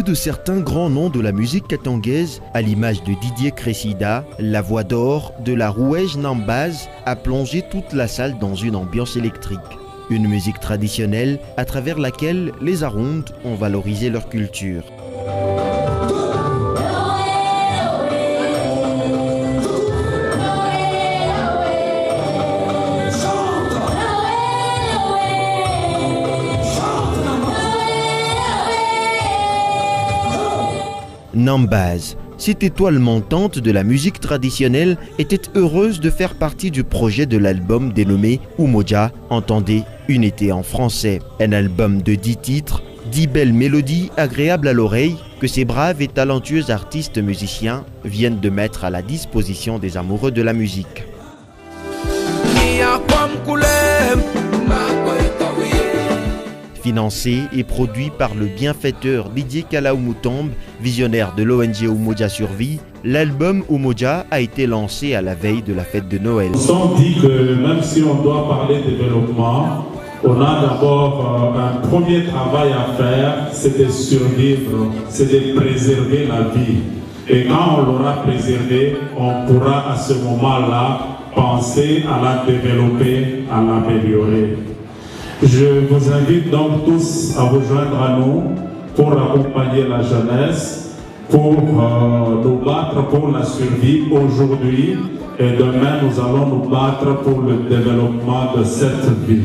de certains grands noms de la musique katangaise, à l'image de Didier Cressida, la voix d'or de la Rouège Nambaz a plongé toute la salle dans une ambiance électrique. Une musique traditionnelle à travers laquelle les Arundes ont valorisé leur culture. Nambaz, cette étoile montante de la musique traditionnelle, était heureuse de faire partie du projet de l'album dénommé Umoja, entendez Unité en français. Un album de 10 titres, 10 belles mélodies agréables à l'oreille que ces braves et talentueux artistes musiciens viennent de mettre à la disposition des amoureux de la musique. Financé et produit par le bienfaiteur Didier Kalaou Moutombe, visionnaire de l'ONG Umoja Survie, l'album Umoja a été lancé à la veille de la fête de Noël. Nous sommes dit que même si on doit parler développement, on a d'abord un premier travail à faire, c'est de survivre, c'est de préserver la vie. Et quand on l'aura préservée, on pourra à ce moment-là penser à la développer, à l'améliorer. Je vous invite donc tous à vous joindre à nous pour accompagner la jeunesse, pour nous battre pour la survie aujourd'hui et demain nous allons nous battre pour le développement de cette vie.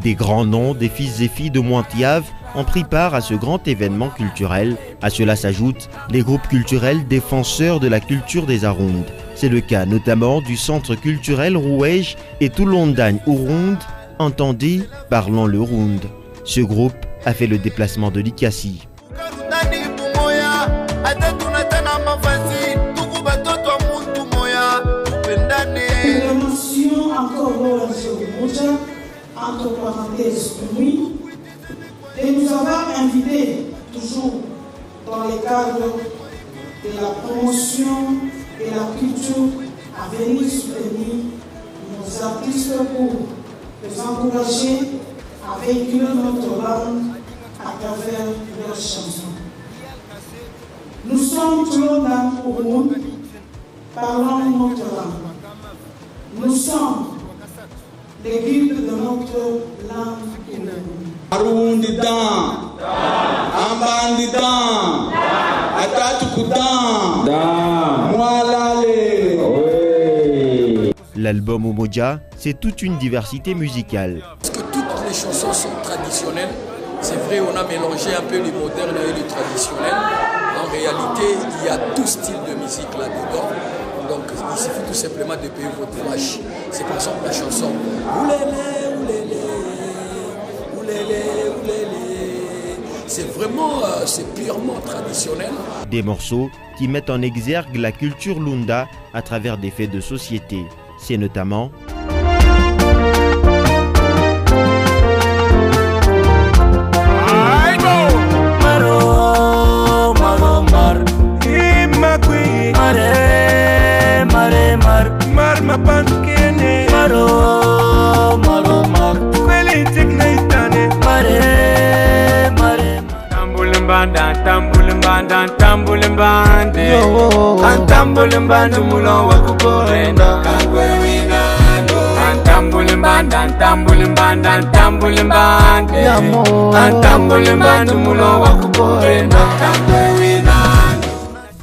Des grands noms, des fils et filles de Mointiave ont pris part à ce grand événement culturel. À cela s'ajoutent les groupes culturels défenseurs de la culture des Arundes. C'est le cas notamment du Centre culturel Rouège et Toulondagne Urunde, entendez Parlons le Runde. Ce groupe a fait le déplacement de l'Ikassi. Entre parenthèses, oui, et nous avons invité toujours dans le cadre de la promotion de la culture à venir soutenir nos artistes pour les encourager à véhiculer notre langue à travers leurs chansons. Nous sommes toujours dans le monde, parlons notre langue. Nous sommes les guides de notre langue. Arundi dan, Ambandi dan, Atatuku dan, Mwalale. L'album Umoja, c'est toute une diversité musicale. Parce que toutes les chansons sont traditionnelles. C'est vrai, on a mélangé un peu le moderne et le traditionnel. En réalité, il y a tout style de musique là-dedans. Donc il suffit tout simplement de payer votre flash. C'est par exemple la chanson Oulélé, oulélé, oulélé, oulélé. C'est vraiment, c'est purement traditionnel. Des morceaux qui mettent en exergue la culture Lunda à travers des faits de société. C'est notamment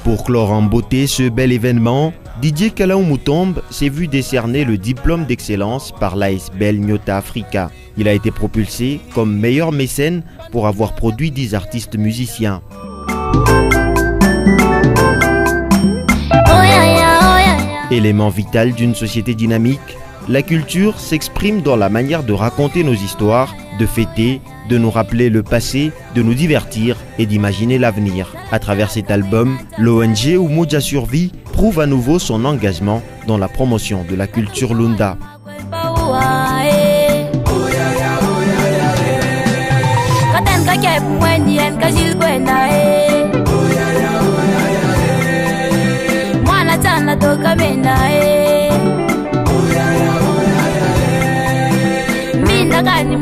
Pour clore en beauté ce bel événement, Didier Kalaou Moutombe s'est vu décerner le diplôme d'excellence par l'ASBL Nyota Africa. Il a été propulsé comme meilleur mécène pour avoir produit 10 artistes musiciens. Élément vital d'une société dynamique, la culture s'exprime dans la manière de raconter nos histoires, de fêter, de nous rappeler le passé, de nous divertir et d'imaginer l'avenir. À travers cet album, l'ONG Umoja Survie prouve à nouveau son engagement dans la promotion de la culture Lunda. kaka ni